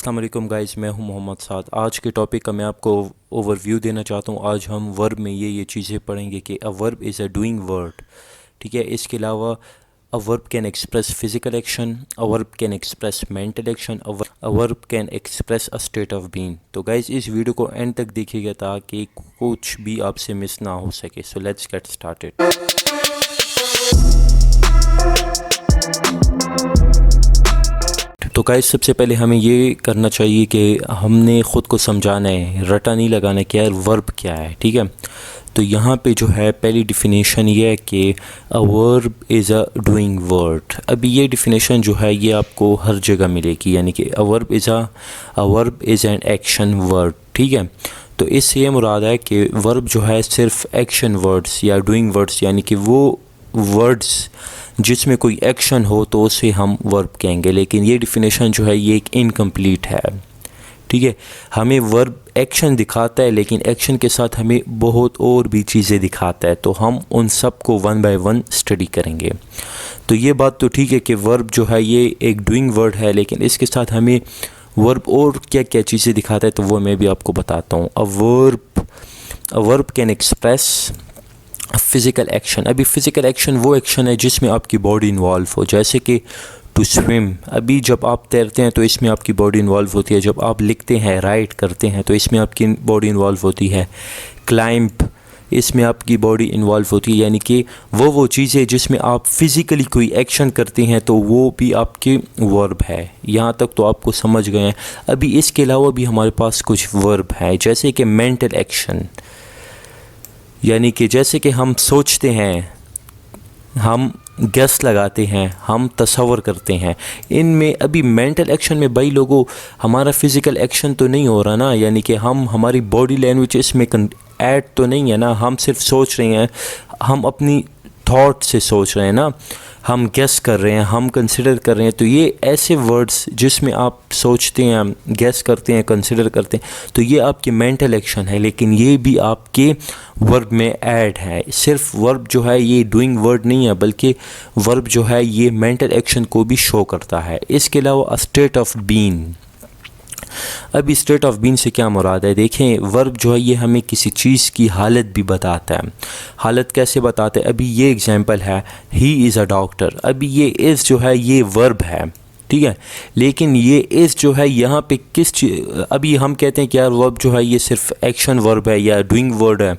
अस्सलाम वालेकुम गाइस, मैं हूं मोहम्मद साद। आज के टॉपिक का मैं आपको ओवरव्यू देना चाहता हूं। आज हम वर्ब में ये चीज़ें पढ़ेंगे कि a verb is a doing word. ठीक है, इसके अलावा a verb can express physical action, a verb can express mental action, a verb can express a state of being. तो गाइस इस वीडियो को एंड तक देखिएगा ताकि कुछ भी आपसे मिस ना हो सके। So let's get started. तो गाइस सबसे पहले हमें ये करना चाहिए कि हमने ख़ुद को समझाना है, रटा नहीं लगाना है कि यार वर्ब क्या है। ठीक है, तो यहाँ पे जो है पहली डिफिनेशन ये है कि a verb is a doing word. अभी ये डिफिनेशन जो है ये आपको हर जगह मिलेगी, यानी कि a verb is an action word. ठीक है, तो इससे ये मुराद है कि वर्ब जो है सिर्फ एक्शन वर्ड्स या डूइंग वर्ड्स, यानी कि वो वर्ड्स जिसमें कोई एक्शन हो तो उसे हम वर्ब कहेंगे। लेकिन ये डिफिनेशन जो है ये एक इनकम्प्लीट है। ठीक है, हमें वर्ब एक्शन दिखाता है लेकिन एक्शन के साथ हमें बहुत और भी चीज़ें दिखाता है, तो हम उन सब को वन बाय वन स्टडी करेंगे। तो ये बात तो ठीक है कि वर्ब जो है ये एक डूइंग वर्ड है, लेकिन इसके साथ हमें वर्ब और क्या क्या चीज़ें दिखाता है तो वो मैं भी आपको बताता हूँ। A verb can express physical action. अभी फ़िज़िकल एक्शन वो एक्शन है जिसमें आपकी बॉडी इन्वॉल्व हो, जैसे कि टू स्विम। अभी जब आप तैरते हैं तो इसमें आपकी बॉडी इन्वॉल्व होती है। जब आप लिखते हैं, राइट करते हैं तो इसमें आपकी बॉडी इन्वॉल्व होती है। क्लाइंब, इसमें आपकी बॉडी इन्वॉल्व होती है, यानी कि वो चीज़ें जिसमें आप फिज़िकली कोई एक्शन करते हैं तो वो भी आपके वर्ब है। यहाँ तक तो आपको समझ गए हैं। अभी इसके अलावा भी हमारे पास कुछ वर्ब है, जैसे कि मेंटल एक्शन, यानी कि जैसे कि हम सोचते हैं, हम गेस लगाते हैं, हम तसव्वुर करते हैं। इनमें अभी मेंटल एक्शन में भाई लोगों हमारा फिज़िकल एक्शन तो नहीं हो रहा ना, यानी कि हमारी बॉडी लैंग्वेज इसमें ऐड तो नहीं है ना। हम सिर्फ सोच रहे हैं, हम अपनी थॉट से सोच रहे हैं ना, हम गेस कर रहे हैं, हम कंसिडर कर रहे हैं। तो ये ऐसे वर्ड्स जिसमें आप सोचते हैं, गेस करते हैं, कंसिडर करते हैं, तो ये आपकी मेंटल एक्शन है, लेकिन ये भी आपके वर्ब में ऐड है। सिर्फ वर्ब जो है ये डूइंग वर्ड नहीं है, बल्कि वर्ब जो है ये मेंटल एक्शन को भी शो करता है। इसके अलावा स्टेट ऑफ बीइंग। अभी स्टेट ऑफ बीइंग से क्या मुराद है, देखें वर्ब जो है ये हमें किसी चीज़ की हालत भी बताता है। हालत कैसे बताते हैं, अभी ये एग्जांपल है, ही इज़ अ डॉक्टर। अभी ये इज़ जो है ये वर्ब है, ठीक है, लेकिन ये इज़ जो है यहाँ पे अभी हम कहते हैं कि यार वर्ब जो है ये सिर्फ एक्शन वर्ब है या डूइंग वर्ड है।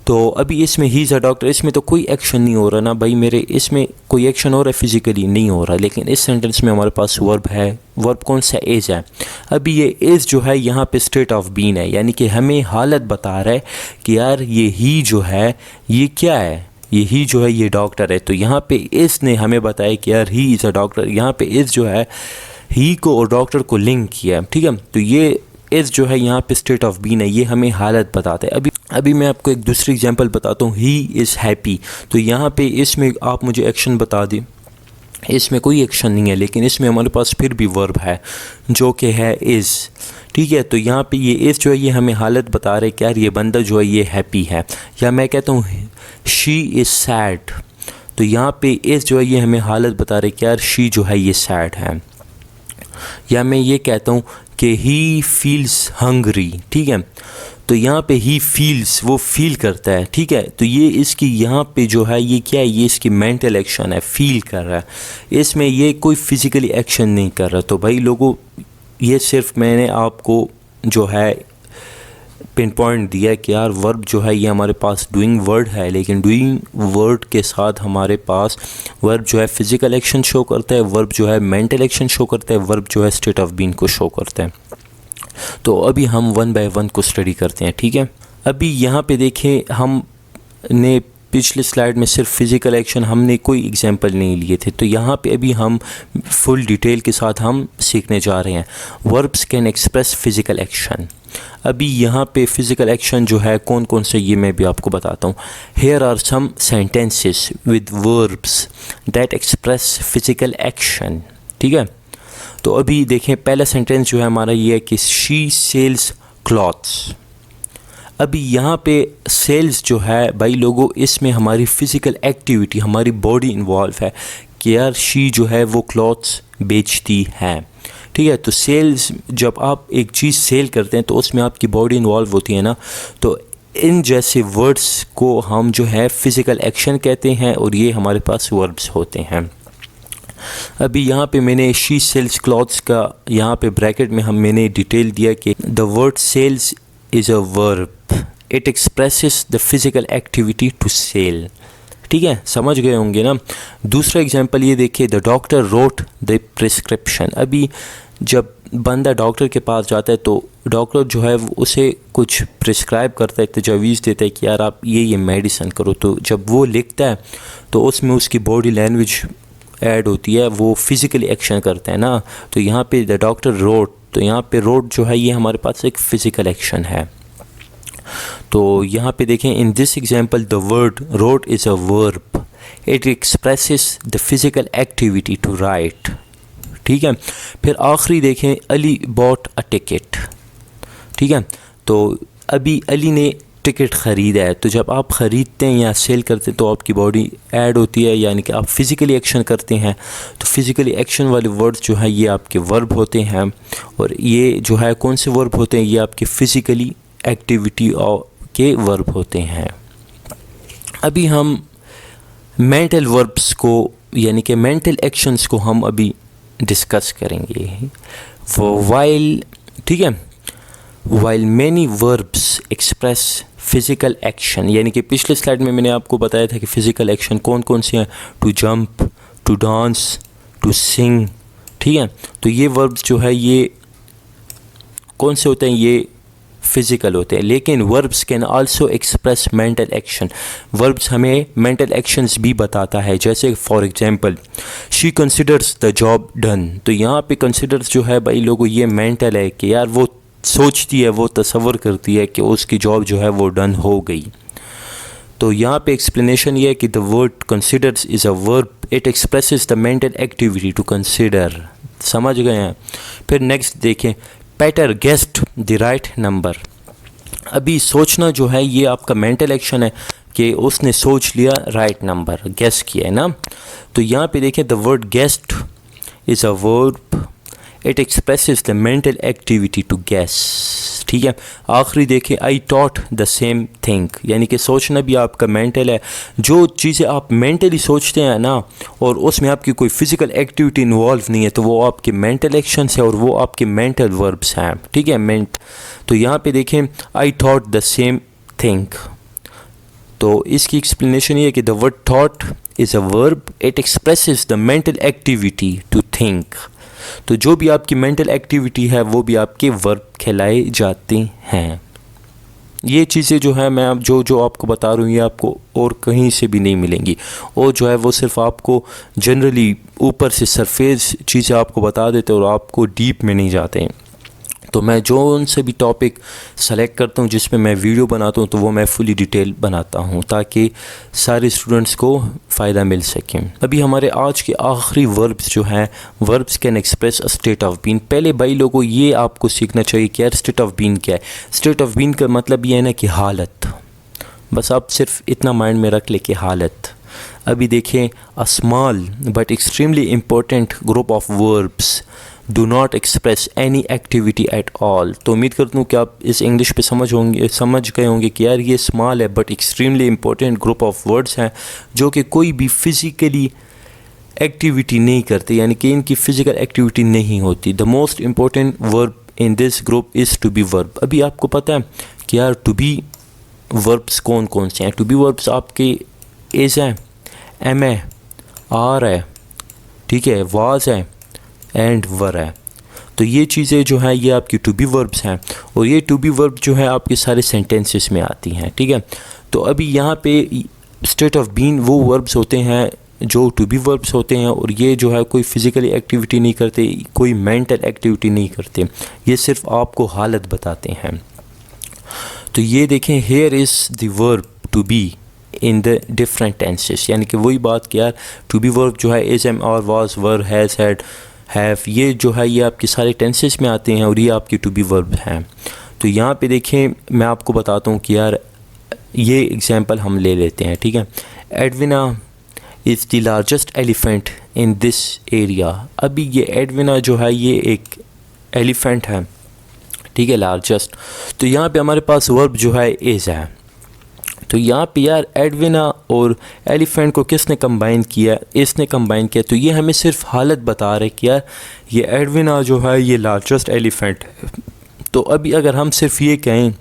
तो अभी इसमें ही इज़ अ डॉक्टर, इसमें तो कोई एक्शन नहीं हो रहा ना भाई मेरे, इसमें कोई एक्शन हो रहा है फिज़िकली नहीं हो रहा, लेकिन इस सेंटेंस में हमारे पास वर्ब है। वर्ब कौन सा, इज़ है। अभी ये इज़ जो है यहाँ पे स्टेट ऑफ बीइंग है, यानी कि हमें हालत बता रहा है कि यार ये ही जो है ये क्या है, ये ही जो है ये डॉक्टर है। तो यहाँ पे इज़ ने हमें बताया कि यार ही इज़ अ डॉक्टर। यहाँ पे इज़ जो है ही को और डॉक्टर को लिंक किया है, ठीक है। तो ये इज़ जो है यहाँ पे स्टेट ऑफ बीइंग है, ये हमें हालत बताता है। अभी मैं आपको एक दूसरी एग्जांपल बताता हूँ, ही इज़ हैप्पी। तो यहाँ पे इसमें आप मुझे एक्शन बता दें, इसमें कोई एक्शन नहीं है, लेकिन इसमें हमारे पास फिर भी वर्ब है जो कि है इज़, ठीक है। तो यहाँ पे ये इज़ जो है ये हमें हालत बता रहे कि यार ये बंदा जो है ये हैप्पी है। या मैं कहता हूँ शी इज़ सैड, तो यहाँ पे इज़ जो है ये हमें हालत बता रहे कि यार शी जो है ये सैड है। या मैं ये कहता हूँ कि ही फील्स हंग्री, ठीक है, तो यहाँ पे ही फील्स, वो फील करता है, ठीक है। तो ये इसकी यहाँ पे जो है ये क्या है, ये इसकी मेंटल एक्शन है, फील कर रहा है, इसमें ये कोई फिज़िकली एक्शन नहीं कर रहा। तो भाई लोगों ये सिर्फ मैंने आपको जो है पिन पॉइंट दिया कि यार वर्ब जो है ये हमारे पास डूइंग वर्ड है, लेकिन डूइंग वर्ड के साथ हमारे पास वर्ब जो है फिज़िकल एक्शन शो करता है, वर्ब जो है मेंटल एक्शन शो करता है, वर्ब जो है स्टेट ऑफ बीइंग को शो करता है। तो अभी हम वन बाय वन को स्टडी करते हैं, ठीक है। अभी यहाँ पे देखें, हमने पिछले स्लाइड में सिर्फ फिज़िकल एक्शन, हमने कोई एग्जांपल नहीं लिए थे, तो यहाँ पे अभी हम फुल डिटेल के साथ हम सीखने जा रहे हैं। Verbs can express physical action. अभी यहाँ पे फिज़िकल एक्शन जो है कौन कौन से, ये मैं भी आपको बताता हूँ। Here are some sentences with verbs that express physical action, ठीक है। तो अभी देखें पहला सेंटेंस जो है हमारा ये है कि शी सेल्स क्लॉथ्स। अभी यहाँ पे सेल्स जो है भाई लोगों इसमें हमारी फ़िज़िकल एक्टिविटी, हमारी बॉडी इन्वॉल्व है कि यार शी जो है वो क्लॉथ्स बेचती है, ठीक है। तो सेल्स, जब आप एक चीज़ सेल करते हैं तो उसमें आपकी बॉडी इन्वॉल्व होती है ना, तो इन जैसे वर्ड्स को हम जो है फ़िज़िकल एक्शन कहते हैं और ये हमारे पास वर्ब्स होते हैं। अभी यहाँ पे मैंने शी सेल्स क्लॉथ्स का यहाँ पे ब्रैकेट में मैंने डिटेल दिया कि the word sails is a verb, it expresses the physical activity to sail. ठीक है, समझ गए होंगे ना। दूसरा एग्जांपल ये देखिए, the doctor wrote the prescription. अभी जब बंदा डॉक्टर के पास जाता है तो डॉक्टर जो है उसे कुछ प्रिस्क्राइब करता है, तजवीज़ देता है कि यार आप ये मेडिसिन करो। तो जब वो लिखता है तो उसमें उसकी बॉडी लैंग्वेज ऐड होती है, वो फिज़िकली एक्शन करता है ना। तो यहाँ पे द डॉक्टर रोट, तो यहाँ पे रोट जो है ये हमारे पास एक फ़िज़िकल एक्शन है। तो यहाँ पे देखें, in this example the word wrote is a verb, it expresses the physical activity to write. ठीक है। फिर आखिरी देखें, अली बॉट अ टिकट। ठीक है, तो अभी अली ने टिकट ख़रीदा है। तो जब आप ख़रीदते हैं या सेल करते हैं तो आपकी बॉडी ऐड होती है, यानी कि आप फिज़िकली एक्शन करते हैं। तो फिज़िकली एक्शन वाले वर्ड्स जो है ये आपके वर्ब होते हैं, और ये जो है कौन से वर्ब होते हैं, ये आपके फ़िज़िकली एक्टिविटी के वर्ब होते हैं। अभी हम मेंटल वर्ब्स को यानी कि मेंटल एक्शंस को हम अभी डिस्कस करेंगे। वाइल, ठीक है, while many verbs express physical action, यानी कि पिछले स्लाइड में मैंने आपको बताया था कि फ़िज़िकल एक्शन कौन कौन से हैं, to jump, to dance, to sing. ठीक है, तो ये वर्ब्स जो है ये कौन से होते हैं, ये फिज़िकल होते हैं। लेकिन verbs can also express mental action, verbs हमें मेंटल एक्शंस भी बताता है। जैसे for example, she considers the job done. तो यहाँ पे कंसिडर्स जो है भाई लोगों ये मेंटल है कि यार वो सोचती है, वो तसव्वुर करती है कि उसकी जॉब जो है वो डन हो गई। तो यहाँ पे एक्सप्लेनेशन ये है कि the word considers is a verb, it expresses the mental activity to consider. समझ गए हैं। फिर नेक्स्ट देखें, Peter guessed the right number. अभी सोचना जो है ये आपका मेंटल एक्शन है कि उसने सोच लिया राइट नंबर, गेस किया है ना। तो यहाँ पे देखें, the word guessed is a verb, it expresses the mental activity to guess. ठीक है। आखिरी देखें, I thought the same thing, यानी कि सोचना भी आपका मेंटल है। जो चीज़ें आप मेंटली सोचते हैं ना और उसमें आपकी कोई फिज़िकल एक्टिविटी इन्वॉल्व नहीं है तो वो आपके मेंटल एक्शंस है और वो आपके मेंटल वर्ब्स हैं। ठीक है, तो यहाँ पे देखें, I thought the same thing. तो इसकी एक्सप्लेनेशन ये है कि the word thought is a verb, it expresses the mental activity to think. तो जो भी आपकी मेंटल एक्टिविटी है वो भी आपके वर्ब कहलाए जाते हैं। ये चीज़ें जो है मैं अब जो आपको बता रहा हूँ ये आपको और कहीं से भी नहीं मिलेंगी, और जो है वो सिर्फ आपको जनरली ऊपर से सरफेस चीज़ें आपको बता देते और आपको डीप में नहीं जाते हैं। तो मैं जो उनसे भी टॉपिक सेलेक्ट करता हूँ जिसमें मैं वीडियो बनाता हूँ तो वो मैं फुली डिटेल बनाता हूँ ताकि सारे स्टूडेंट्स को फ़ायदा मिल सके। अभी हमारे आज के आखिरी वर्ब्स जो हैं, verbs can express a state of being. पहले भाई लोगों ये आपको सीखना चाहिए कि यार स्टेट ऑफ बीइंग क्या है। स्टेट ऑफ बीइंग का मतलब ये है ना कि हालत, बस आप सिर्फ इतना माइंड में रख ले कि हालत। अभी देखें, a small but extremely important group of verbs do not express any activity at all. तो उम्मीद करता हूँ कि आप इस इंग्लिश पे समझ गए होंगे कि यार ये स्मॉल है but extremely important group of words हैं जो कि कोई भी फिज़िकली एक्टिविटी नहीं करते, यानी कि इनकी फ़िज़िकल एक्टिविटी नहीं होती। The most important verb in this group is to be verb. अभी आपको पता है कि यार टू बी वर्ब्स कौन कौन से हैं। टू बी वर्ब्स आपके इज़ है, एम है, आर है, ठीक है, वाज है एंड वर है। तो ये चीज़ें जो हैं ये आपकी टू बी वर्ब्स हैं और ये टू बी वर्ब जो है आपके सारे सेंटेंसेस में आती हैं। ठीक है, तो अभी यहाँ पे स्टेट ऑफ बीइंग वो वर्ब्स होते हैं जो टू बी वर्ब्स होते हैं और ये जो है कोई फ़िज़िकली एक्टिविटी नहीं करते, कोई मेंटल एक्टिविटी नहीं करते, ये सिर्फ आपको हालत बताते हैं। तो ये देखें, here is the verb to be in the different tenses, यानी कि वही बात कि यार टू बी वर्ब जो है is, am, are, was, were, has, had, have, ये जो है ये आपके सारे टेंसेस में आते हैं और ये आपके टू बी वर्ब हैं। तो यहाँ पे देखें, मैं आपको बताता हूँ कि यार ये एग्जांपल हम ले लेते हैं। ठीक है, Edwina is the largest elephant in this area. अभी ये एडविना जो है ये एक एलिफेंट है, ठीक है, लार्जेस्ट। तो यहाँ पे हमारे पास वर्ब जो है इज़ है। तो यहाँ पे यार एडविना और एलिफेंट को किसने कंबाइन किया, इसने कंबाइन किया। तो ये हमें सिर्फ हालत बता रहे कि यार ये एडविना जो है ये लार्जेस्ट एलिफेंट है। तो अभी अगर हम सिर्फ ये कहें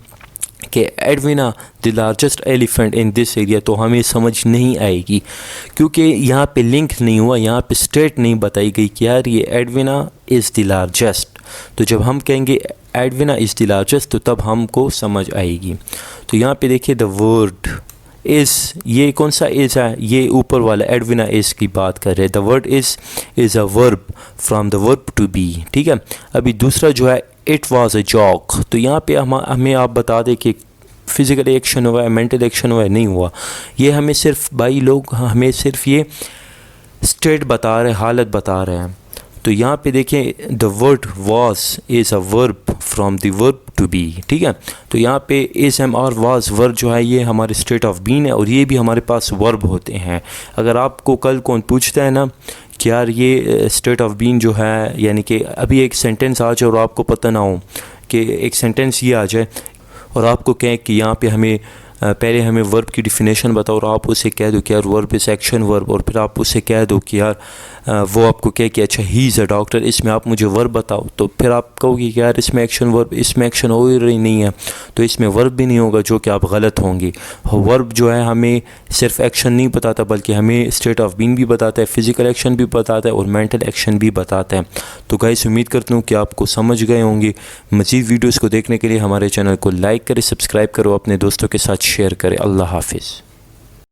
कि Edwina the largest elephant in this area, तो हमें समझ नहीं आएगी, क्योंकि यहाँ पे लिंक नहीं हुआ, यहाँ पे स्टेट नहीं बताई गई कि यार ये एडविना इज़ द लार्जेस्ट। तो जब हम कहेंगे एडविना इज़ द लार्जेस्ट तो तब हमको समझ आएगी। तो यहाँ पे देखिए द वर्ड इज़, ये कौन सा इज़ है, ये ऊपर वाला एडविना इज़ की बात कर रहे हैं। The word is a verb from the verb to be, ठीक है। अभी दूसरा जो है इट वाज अ जॉक। तो यहाँ पे हमें आप बता दें कि फिज़िकल एक्शन हुआ है, मेंटल एक्शन हुआ है, नहीं हुआ। ये हमें सिर्फ भाई लोग हमें सिर्फ ये स्टेट बता रहे, हालत बता रहे हैं। तो यहाँ पे देखें the word was is a verb from the verb to be, ठीक है। तो यहाँ पे इज़ एम और वाज वर्ब जो है ये हमारे स्टेट ऑफ बीन है, और ये भी हमारे पास वर्ब होते हैं। अगर आपको कल कौन पूछता है ना कि यार ये स्टेट ऑफ बीन जो है, यानी कि अभी एक सेंटेंस आ जाए और आपको पता ना हो कि एक सेंटेंस ये आ जाए और आपको कहें कि यहाँ पे हमें पहले हमें वर्ब की डिफिनेशन बताओ, और आप उसे कह दो कि यार वर्ब इज़ एक्शन वर्ब, और फिर आप उसे कह दो कि यार वो आपको कहे कि अच्छा ही इज़ अ डॉक्टर, इसमें आप मुझे वर्ब बताओ। तो फिर आप कहोगे कि यार इसमें एक्शन वर्ब, इसमें एक्शन हो ही रही नहीं है, तो इसमें वर्ब भी नहीं होगा, जो कि आप गलत होंगे। वर्ब जो है हमें सिर्फ एक्शन नहीं बताता, बल्कि हमें स्टेट ऑफ बीइंग भी बताता है, फिज़िकल एक्शन भी बताता है, और मेंटल एक्शन भी बताता है। तो गाइस उम्मीद करता हूँ कि आपको समझ गए होंगे। मज़ीद वीडियोज़ को देखने के लिए हमारे चैनल को लाइक करें, सब्सक्राइब करो, अपने दोस्तों के साथ शेयर करें। अल्लाह हाफिज़।